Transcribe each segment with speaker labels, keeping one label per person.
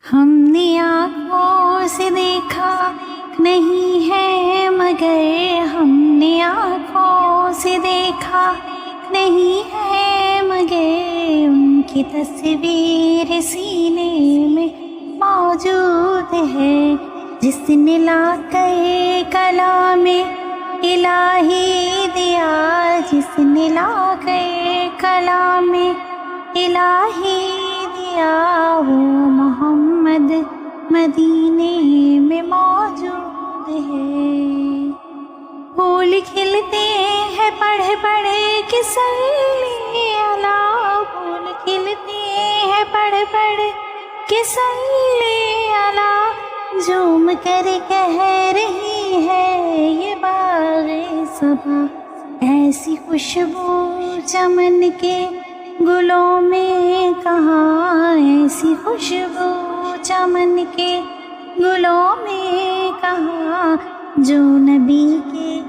Speaker 1: ہم نے آنکھوں سے دیکھا نہیں ہے مگر ہم نے آنکھوں سے دیکھا نہیں ہے مگر ان کی تصویر سینے میں موجود ہے، جس نے لا کر کلام الہی دیا، جس نے لا کر کلام الہی دیا، وہ محمد مدینے میں موجود ہے۔ پھول کھلتے ہیں پڑھ پڑھ کے صلی اللہ، پھول کھلتے ہیں پڑھ پڑھ کے صلی اللہ، جھوم کر کہہ رہی ہے یہ باغ صبا، ایسی خوشبو چمن کے گلوں میں کہاں، ایسی خوشبو چمن کے گلوں میں کہاں، جو نبی کے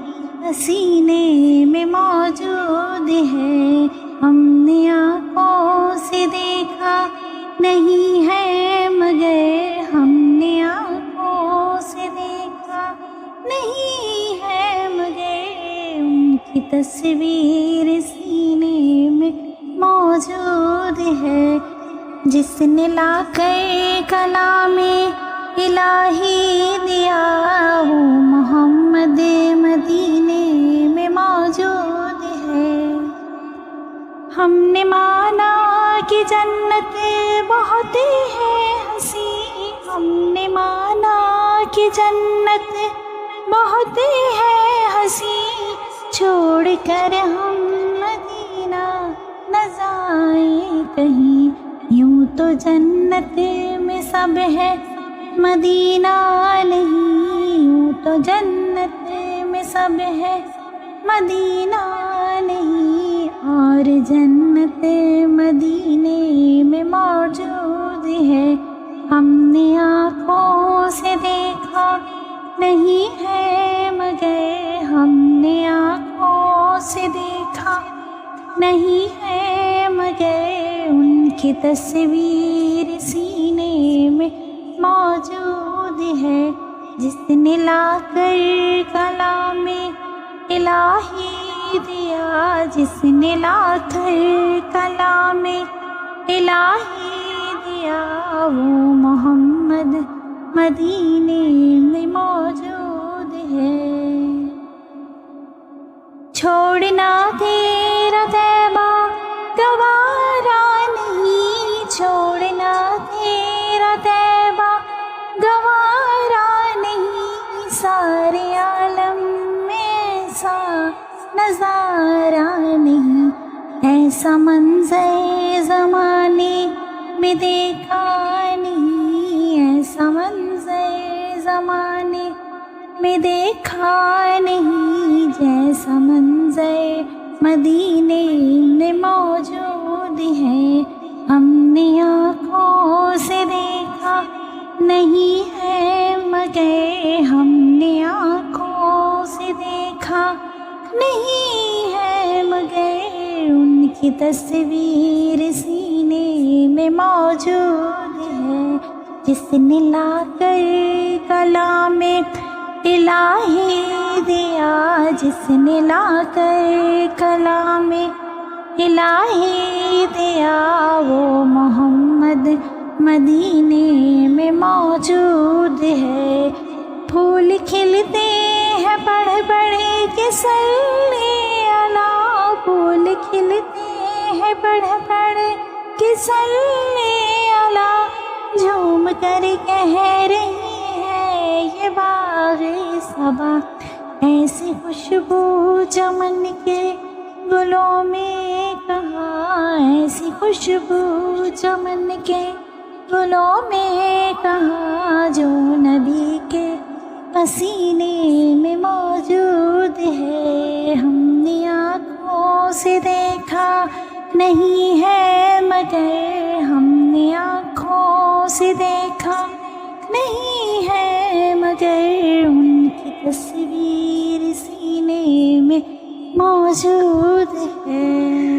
Speaker 1: پسینے میں موجود ہے۔ ہم نے آنکھوں سے دیکھا نہیں ہے مگر ہم نے آنکھوں سے دیکھا نہیں ہے مگر ان کی تصویر سینے میں موجود ہے، جس نے لا کر کلام الہی دیا، وہ محمد مدینے میں موجود ہے۔ ہم نے مانا کہ جنت بہت ہے حسین، ہم نے مانا کہ جنت بہت ہے حسین، چھوڑ کر ہم مدینہ نہ جائیں کہیں، یوں تو جنت میں سب ہے مدینہ نہیں، یوں تو جنت میں سب ہے مدینہ نہیں، اور جنت مدینے میں موجود ہے۔ ہم نے آنکھوں سے دیکھا نہیں ہے مگر ہم نے آنکھوں سے دیکھا نہیں ہے مگر ان کی تصویر سینے میں موجود ہے، جس نے لا کر کلام الہی دیا، جس نے لا کر کلام الہی دیا، وہ محمد مدینے میں موجود ہے۔ چھوڑنا تیرا طیبہ گوارا نہیں، چھوڑنا تیرا طیبہ گوارا نہیں، سارے عالم میں ایسا نظارہ نہیں، ایسا منظر زمانے میں دیکھا نہیں، ایسا منظر زمانے میں دیکھا نہیں، جیسا منظر مدینے میں موجود ہے۔ ہم نے آنکھوں سے دیکھا نہیں ہے مگر ہم نے آنکھوں سے دیکھا نہیں ہے مگر ان کی تصویر سینے میں موجود ہے، جس نے لا کر کلام الہی دیا، جس نے لا کر کلام الہی دیا، وہ محمد مدینے میں موجود ہے۔ پھول کھلتے ہیں پڑھ پڑھ کے صلی اللہ، پھول کھلتے ہیں پڑھ پڑھ کے صلی اللہ، جھوم کر کہہ رہی ہے یہ باغ صبا، ایسی خوشبو چمن کے گلوں میں کہاں، ایسی خوشبو چمن کے گلوں میں کہاں، جو نبی کے پسینے میں موجود ہے۔ ہم نے آنکھوں سے دیکھا نہیں ہے مگر ہم نے آنکھوں سے دیکھا نہیں ہے مگر ان کی تصویر سینے میں موجود ہے۔